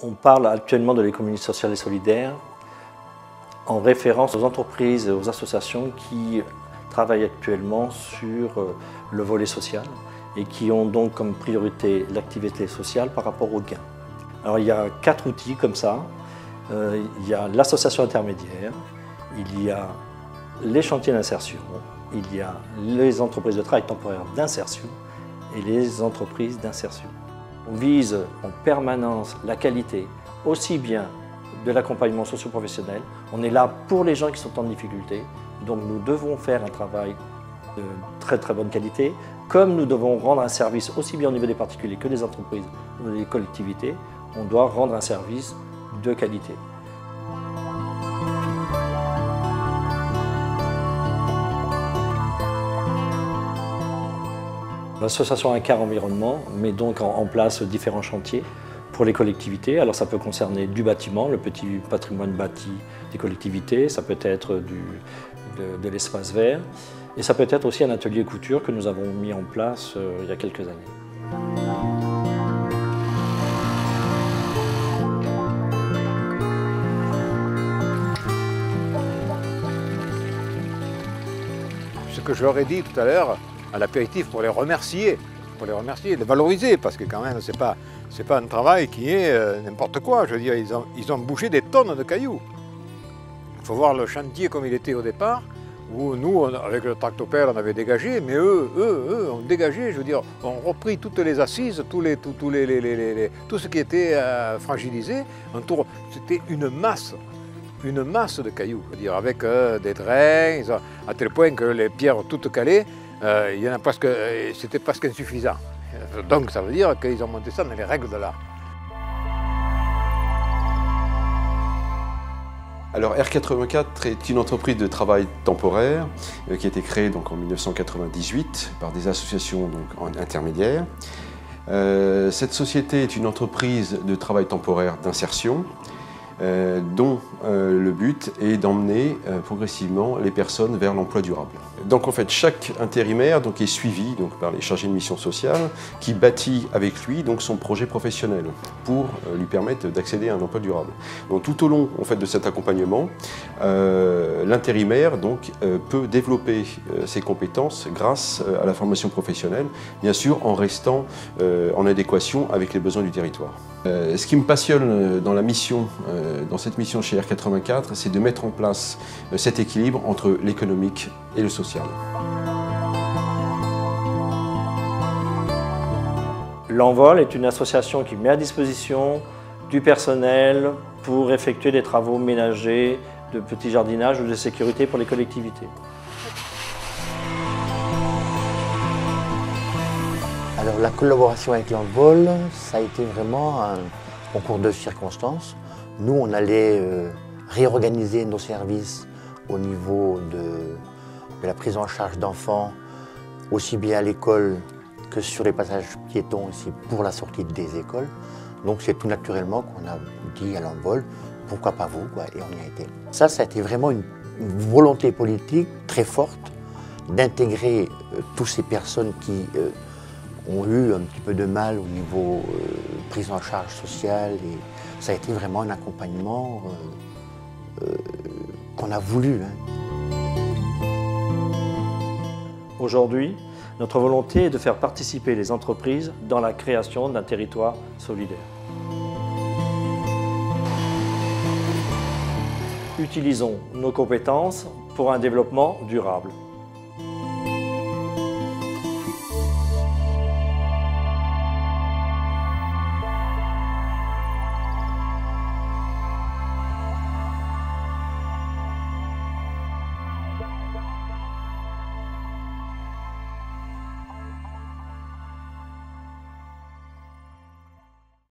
On parle actuellement de l'économie sociale et solidaire en référence aux entreprises et aux associations qui travaillent actuellement sur le volet social et qui ont donc comme priorité l'activité sociale par rapport aux gains. Alors il y a 4 outils comme ça. Il y a l'association intermédiaire, il y a les chantiers d'insertion, il y a les entreprises de travail temporaire d'insertion et les entreprises d'insertion. On vise en permanence la qualité aussi bien de l'accompagnement socio-professionnel. On est là pour les gens qui sont en difficulté, donc nous devons faire un travail de très bonne qualité, comme nous devons rendre un service aussi bien au niveau des particuliers que des entreprises ou des collectivités, on doit rendre un service de qualité. L'association Incar Environnement met donc en place différents chantiers pour les collectivités. Alors ça peut concerner du bâtiment, le petit patrimoine bâti des collectivités, ça peut être de l'espace vert et ça peut être aussi un atelier couture que nous avons mis en place il y a quelques années. Ce que je leur ai dit tout à l'heure à l'apéritif pour les remercier, les valoriser, parce que quand même c'est pas un travail qui est n'importe quoi. Je veux dire, ils ont bouché des tonnes de cailloux. Il faut voir le chantier comme il était au départ, où nous, avec le tractopelle, on avait dégagé, mais eux ont dégagé, je veux dire, ont repris toutes les assises, tout ce qui était fragilisé. C'était une masse de cailloux, je veux dire, avec des drains, à tel point que les pierres toutes calées, il y en a presque, c'était presque insuffisant. Donc ça veut dire qu'ils ont monté ça dans les règles de l'art. Alors R84 est une entreprise de travail temporaire qui a été créée donc, en 1998 par des associations donc, intermédiaires. Cette société est une entreprise de travail temporaire d'insertion dont le but est d'emmener progressivement les personnes vers l'emploi durable. Donc en fait chaque intérimaire donc, est suivi donc, par les chargés de mission sociale qui bâtit avec lui donc, son projet professionnel pour lui permettre d'accéder à un emploi durable. Donc tout au long en fait, de cet accompagnement, l'intérimaire donc, peut développer ses compétences grâce à la formation professionnelle, bien sûr en restant en adéquation avec les besoins du territoire. Ce qui me passionne dans la mission, dans cette mission chez R84, c'est de mettre en place cet équilibre entre l'économique et le social. L'Envol est une association qui met à disposition du personnel pour effectuer des travaux ménagers, de petit jardinage ou de sécurité pour les collectivités. Alors la collaboration avec l'Envol, ça a été vraiment un concours de circonstances. Nous, on allait réorganiser nos services au niveau de la prise en charge d'enfants, aussi bien à l'école que sur les passages piétons aussi pour la sortie des écoles. Donc c'est tout naturellement qu'on a dit à l'Envol, pourquoi pas vous, quoi, et on y a été. Ça a été vraiment une volonté politique très forte d'intégrer toutes ces personnes qui ont eu un petit peu de mal au niveau prise en charge sociale. Et ça a été vraiment un accompagnement qu'on a voulu. Aujourd'hui, notre volonté est de faire participer les entreprises dans la création d'un territoire solidaire. Utilisons nos compétences pour un développement durable.